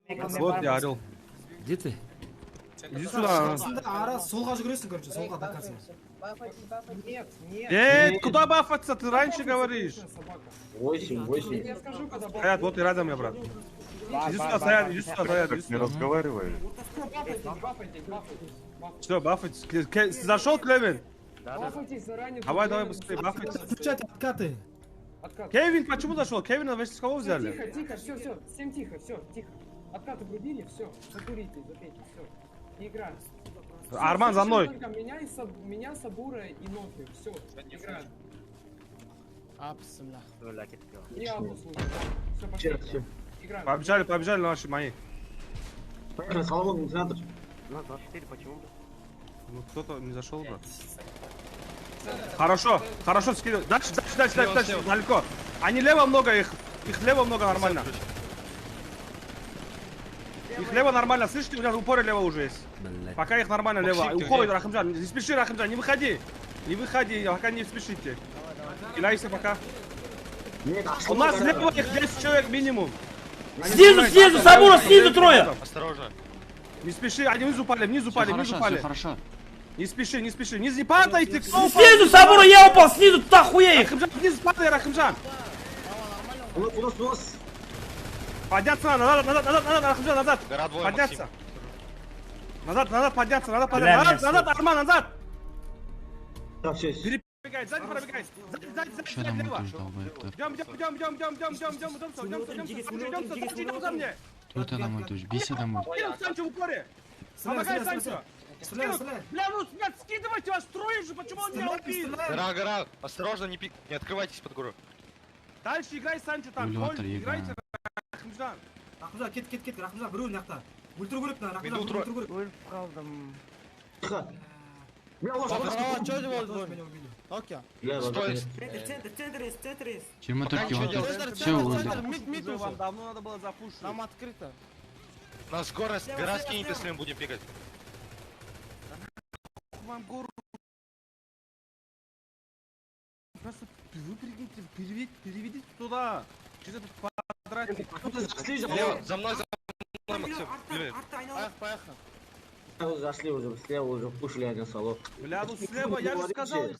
Вот я орел. Где ты? Иди сюда. Ара солға жүгіресің, короче, солға до конца. Куда бафаться? Ты раньше говоришь. 8. Я скажу, когда Саят, вот и рядом я, брат. Иди сюда, Саят, иди сюда, Саят, иди Не сюда. разговаривай. Все, бафайтесь. Зашел Клевин? Бафайтесь заранее. Давай быстрее, бафайтесь. Включать откаты. Откат. Кевин, почему зашел? Кевина вы с кого взяли? Тихо, все, всем тихо, все, тихо. Откаты врубили, все, закурите, запейте, все. Игра. Арман, за мной. Только меня, Сабура и Нофи, все, играем. Не Апу слушай, все, пошли. Играем. Побежали на ваши мои. Поехали, Соломон, инициатор. На 24, почему? Ну кто-то не зашел, брат. Хорошо, скидывай. Дальше, далеко. Они лево много, их лево много нормально. Их лево нормально, слышите, у меня в упоре лево уже есть. Пока их нормально лево. Уходит, Рахимжан, не спеши, Рахимжан, не выходи, пока не спешите. Кидайся пока. Нет, У нас лево их 10 человек минимум. Снизу, Сабура, снизу трое! Осторожно. Не спеши, они внизу пали. Хорошо. Не спеши, не падайте, кто упал? Снизу, Сабура, я упал, снизу, ты охуеешь! Рахимжан, вниз падай, Рахимжан. Нос. Подняться надо, Рахимжан, назад. Гора двое, Подняться. Назад, подняться, Бля, назад, Арман, назад. Так, все. Пробегай, сзади пробегай. Сзади, лево. Идем за мне. Тут домой, то есть бейся домой. Санчо в упоре. Помогай, Санчо. Бля, ну скидывайте, вас трое же, почему он меня убил? Гора, осторожно, не открывайтесь под гору. Дальше играй, Санчо, там. Играйте, Рахимжан. Рахымжан, кет, Рахымжан, біреу мынақта. Өлтіру керек мына, Рахымжан, Иду, өлтіру керек. Өліп қалдым. Тихо. Бля, ложь. Бля, Стой. Центр есть. Чем мы только что вот все уже. Вам давно надо было запушить. Там открыто. Нас гора скинет, если мы будем бегать. Вам гору. Просто вы переведите туда. Через этот квадратик. Лево, за мной, Максим. Зашли уже, слева уже пушили один салон. Бля, ну слева, я же сказал, их